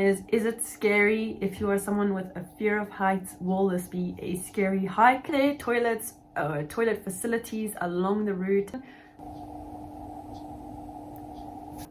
Is it scary? If you are someone with a fear of heights, will this be a scary hike? Are there toilets or toilet facilities along the route?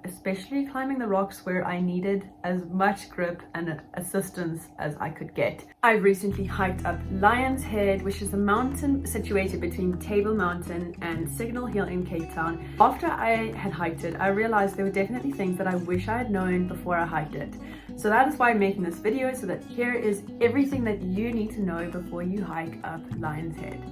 Especially climbing the rocks where I needed as much grip and assistance as I could get. I recently hiked up Lion's Head, which is a mountain situated between Table Mountain and Signal Hill in Cape Town. After I had hiked it, I realized there were definitely things that I wish I had known before I hiked it. So that is why I'm making this video, so that here is everything that you need to know before you hike up Lion's Head.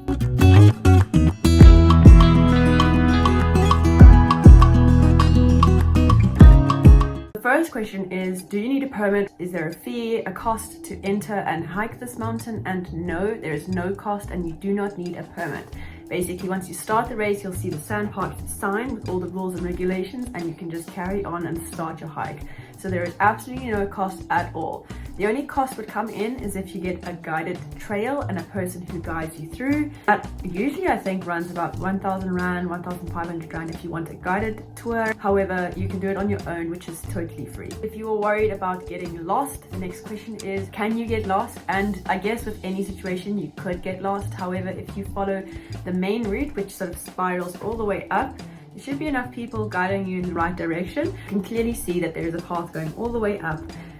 The first question is, do you need a permit? Is there a fee, a cost to enter and hike this mountain? And no, there is no cost and you do not need a permit. Basically, once you start the race, you'll see the Sandpark sign with all the rules and regulations, and you can just carry on and start your hike. So there is absolutely no cost at all. The only cost would come in is if you get a guided trail and a person who guides you through. That usually I think runs about 1,000 Rand, 1,500 Rand if you want a guided tour. However, you can do it on your own, which is totally free. If you are worried about getting lost, the next question is, can you get lost? And I guess with any situation, you could get lost. However, if you follow the main route, which sort of spirals all the way up, there should be enough people guiding you in the right direction. You can clearly see that there is a path going all the way up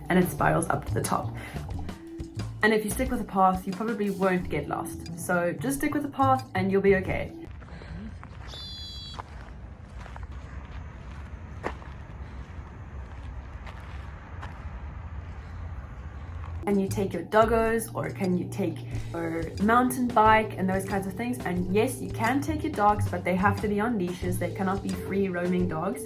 and it spirals up to the top. And if you stick with the path, you probably won't get lost. So just stick with the path and you'll be okay. Can you take your doggos, or can you take your mountain bike and those kinds of things? And yes, you can take your dogs, but they have to be on leashes. They cannot be free roaming dogs.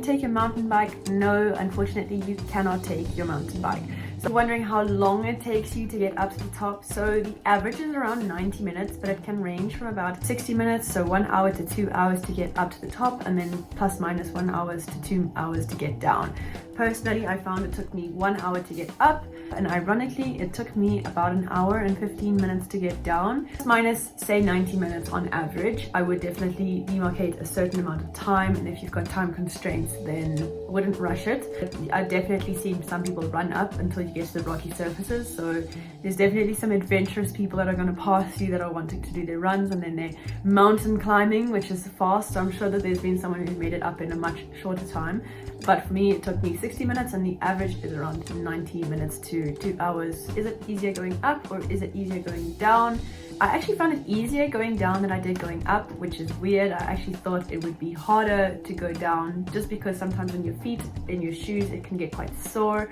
Take your mountain bike? No, unfortunately you cannot take your mountain bike. So wondering how long it takes you to get up to the top. So the average is around 90 minutes, but it can range from about 60 minutes, so 1 hour to 2 hours to get up to the top, and then plus minus 1 hour to 2 hours to get down. Personally, I found it took me 1 hour to get up, and ironically, it took me about 1 hour and 15 minutes to get down. Minus, say, 90 minutes on average. I would definitely demarcate a certain amount of time, and if you've got time constraints, then wouldn't rush it. I've definitely seen some people run up until you get to the rocky surfaces, so there's definitely some adventurous people that are going to pass you that are wanting to do their runs, and then they're mountain climbing, which is fast. So I'm sure that there's been someone who's made it up in a much shorter time, but for me it took me 60 minutes, and the average is around 90 minutes to 2 hours. Is it easier going up or is it easier going down? I actually found it easier going down than I did going up, which is weird. I actually thought it would be harder to go down, just because sometimes on your feet, in your shoes, it can get quite sore.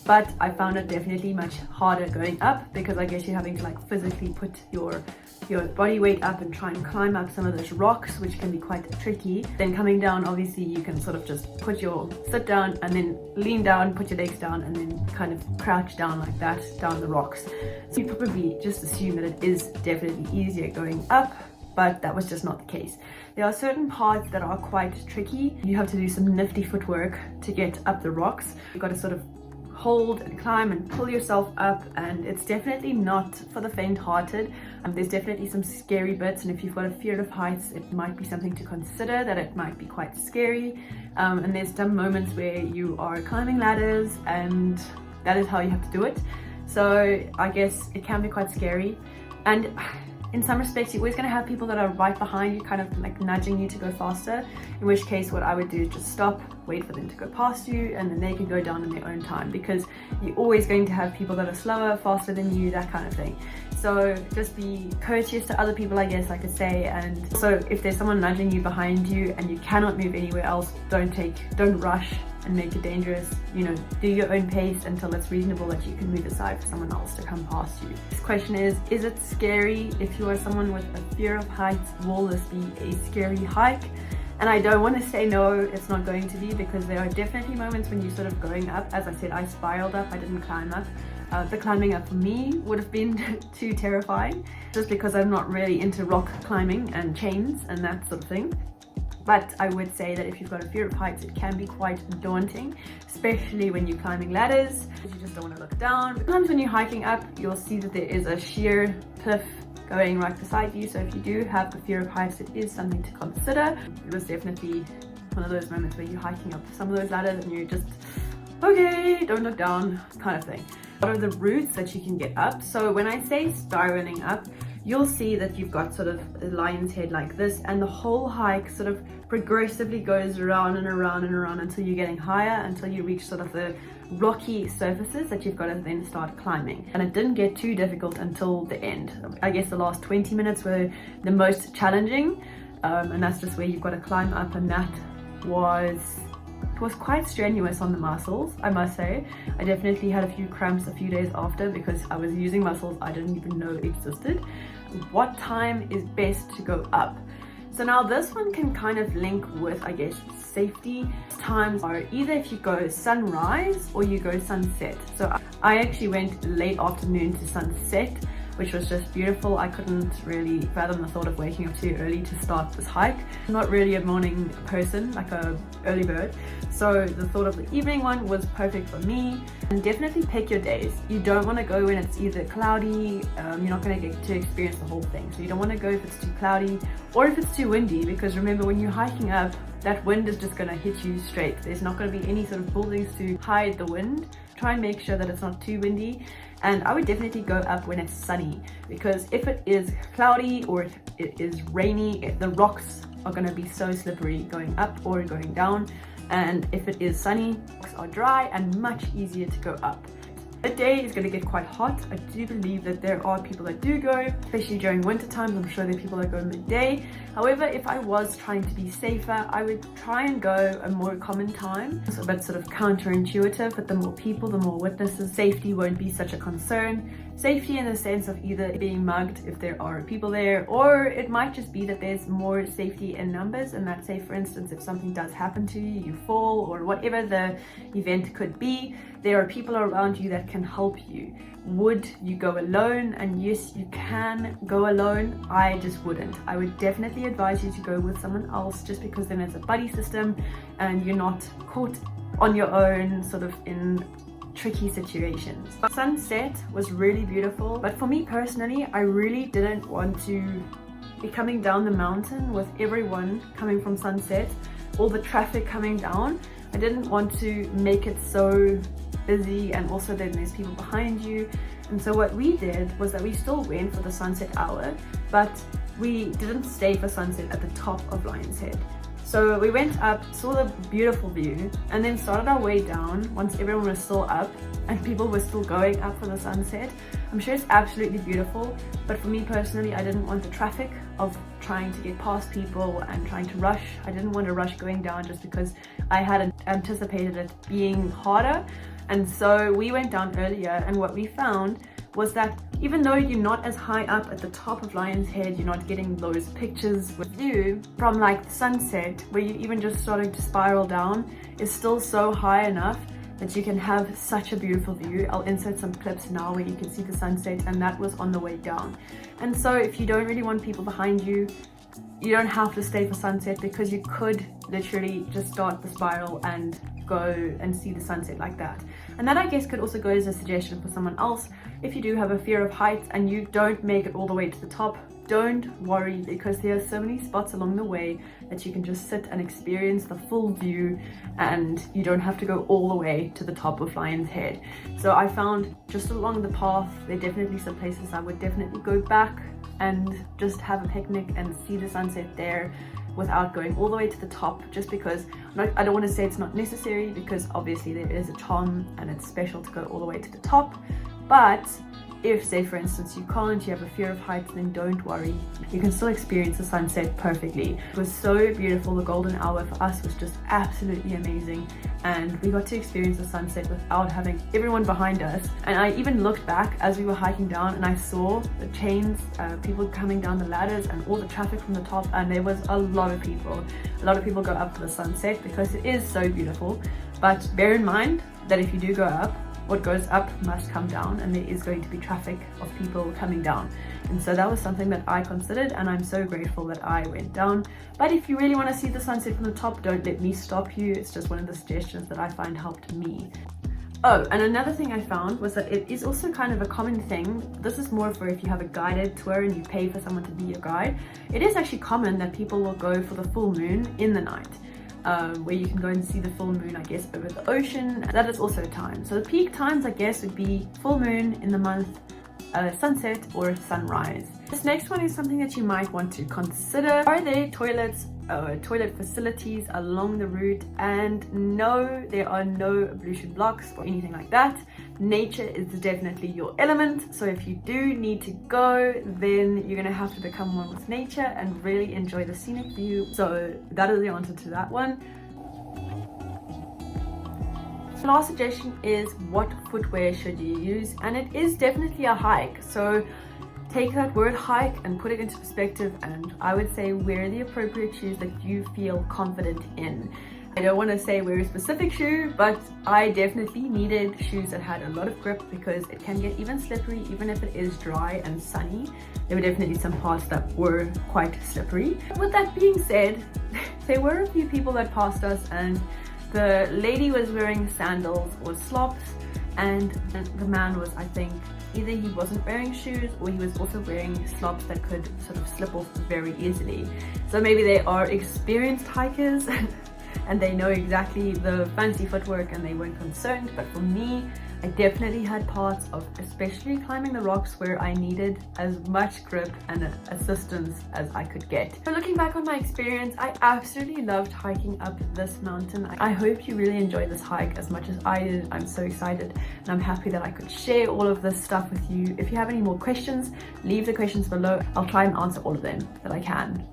But I found it definitely much harder going up, because I guess you're having to like physically put your body weight up and try and climb up some of those rocks, which can be quite tricky. Then coming down, obviously you can sort of just sit down and then lean down, put your legs down, and then kind of crouch down like that down the rocks. So you probably just assume that it is definitely easier going up, but that was just not the case. There are certain parts that are quite tricky. You have to do some nifty footwork to get up the rocks. You've got to sort of hold and climb and pull yourself up, and it's definitely not for the faint-hearted. There's definitely some scary bits, and if you've got a fear of heights, it might be something to consider, that it might be quite scary. And there's some moments where you are climbing ladders, and that is how you have to do it. So I guess it can be quite scary, and in some respects you're always going to have people that are right behind you, kind of like nudging you to go faster, in which case what I would do is just stop, wait for them to go past you, and then they can go down in their own time, because you're always going to have people that are slower, faster than you, that kind of thing. So just be courteous to other people, I guess I could say. And so if there's someone nudging you behind you and you cannot move anywhere else, don't rush and make it dangerous. You know, do your own pace until it's reasonable that you can move aside for someone else to come past you. This question is it scary? If you are someone with a fear of heights, will this be a scary hike? And I don't want to say no, it's not going to be, because there are definitely moments when you're sort of going up. As I said, I spiraled up, I didn't climb up. The climbing up for me would have been too terrifying, just because I'm not really into rock climbing and chains and that sort of thing. But I would say that if you've got a fear of heights, it can be quite daunting, especially when you're climbing ladders, because you just don't want to look down. Sometimes when you're hiking up, you'll see that there is a sheer cliff going right beside you. So if you do have a fear of heights, it is something to consider. It was definitely one of those moments where you're hiking up some of those ladders and you're just okay, don't look down kind of thing. What are the routes that you can get up? So when I say spiraling up, you'll see that you've got sort of a lion's head like this, and the whole hike sort of progressively goes around and around and around until you're getting higher, until you reach sort of the rocky surfaces that you've got to then start climbing. And it didn't get too difficult until the end. I guess the last 20 minutes were the most challenging, and that's just where you've got to climb up, and that was quite strenuous on the muscles, I must say. I definitely had a few cramps a few days after because I was using muscles I didn't even know existed. What time is best to go up? So now this one can kind of link with, I guess, safety. Times are either if you go sunrise or you go sunset. So I actually went late afternoon to sunset, which was just beautiful. I couldn't really fathom the thought of waking up too early to start this hike. I'm not really a morning person, like a early bird. So the thought of the evening one was perfect for me. And definitely pick your days. You don't want to go when it's either cloudy, you're not going to get to experience the whole thing. So you don't want to go if it's too cloudy or if it's too windy, because remember, when you're hiking up, that wind is just going to hit you straight. There's not going to be any sort of buildings to hide the wind. Try and make sure that it's not too windy. And I would definitely go up when it's sunny, because if it is cloudy or if it is rainy, the rocks are going to be so slippery going up or going down. And if it is sunny, rocks are dry and much easier to go up. The day is going to get quite hot. I do believe that there are people that do go, especially during winter times. I'm sure there are people that go midday. However, if I was trying to be safer, I would try and go a more common time. It's a bit sort of counterintuitive, but the more people, the more witnesses, safety won't be such a concern. Safety in the sense of either being mugged if there are people there, or it might just be that there's more safety in numbers, and that, say for instance, if something does happen to you, you fall or whatever the event could be, there are people around you that can help you. Would you go alone? And yes, you can go alone. I just wouldn't. I would definitely advise you to go with someone else, just because then it's a buddy system and you're not caught on your own sort of in tricky situations. Sunset was really beautiful, but for me personally, I really didn't want to be coming down the mountain with everyone coming from sunset, all the traffic coming down. I didn't want to make it so busy, and also then there's people behind you. And so what we did was that we still went for the sunset hour, but we didn't stay for sunset at the top of Lion's Head. So we went up, saw the beautiful view, and then started our way down once everyone was still up and people were still going up for the sunset. I'm sure it's absolutely beautiful, but for me personally, I didn't want the traffic of trying to get past people and trying to rush. I didn't want to rush going down just because I had anticipated it being harder. And so we went down earlier, and what we found was that even though you're not as high up at the top of Lion's Head, you're not getting those pictures with you from like the sunset, where you even just starting to spiral down, is still so high enough that you can have such a beautiful view. I'll insert some clips now where you can see the sunset, and that was on the way down. And so if you don't really want people behind you, you don't have to stay for sunset, because you could literally just start the spiral and go and see the sunset like that. And that, I guess, could also go as a suggestion for someone else. If you do have a fear of heights and you don't make it all the way to the top, don't worry, because there are so many spots along the way that you can just sit and experience the full view, and you don't have to go all the way to the top of Lion's Head. So I found just along the path, there are definitely some places I would definitely go back and just have a picnic and see the sunset there without going all the way to the top, just because I don't want to say it's not necessary, because obviously there is a charm and it's special to go all the way to the top. But if, say for instance, you can't, you have a fear of heights, then don't worry, you can still experience the sunset perfectly. It was so beautiful. The golden hour for us was just absolutely amazing, and we got to experience the sunset without having everyone behind us. And I even looked back as we were hiking down, and I saw the chains, people coming down the ladders and all the traffic from the top, and there was a lot of people. A lot of people go up for the sunset because it is so beautiful. But bear in mind that if you do go up, what goes up must come down, and there is going to be traffic of people coming down. And so that was something that I considered, and I'm so grateful that I went down. But if you really want to see the sunset from the top, don't let me stop you. It's just one of the suggestions that I find helped me. Oh, and another thing I found was that it is also kind of a common thing. This is more for if you have a guided tour and you pay for someone to be your guide. It is actually common that people will go for the full moon in the night. where you can go and see the full moon, I guess, over the ocean. That is also a time. So the peak times, I guess, would be full moon in the month, sunset, or sunrise. This next one is something that you might want to consider. Are there toilets or toilet facilities along the route? And no, there are no ablution blocks or anything like that. Nature is definitely your element, so if you do need to go, then you're gonna have to become one with nature and really enjoy the scenic view. So that is the answer to that one. The last suggestion is, what footwear should you use? And it is definitely a hike, so take that word hike and put it into perspective, and I would say wear the appropriate shoes that you feel confident in. I don't want to say wear a specific shoe, but I definitely needed shoes that had a lot of grip because it can get even slippery even if it is dry and sunny. There were definitely some parts that were quite slippery. With that being said, there were a few people that passed us, and the lady was wearing sandals or slops, and the man was, I think, either he wasn't wearing shoes or he was also wearing slops that could sort of slip off very easily. So maybe they are experienced hikers and they know exactly the fancy footwork and they weren't concerned. But for me, I definitely had parts of, especially climbing the rocks, where I needed as much grip and assistance as I could get. So looking back on my experience, I absolutely loved hiking up this mountain. I hope you really enjoyed this hike as much as I did. I'm so excited and I'm happy that I could share all of this stuff with you. If you have any more questions, leave the questions below. I'll try and answer all of them that I can.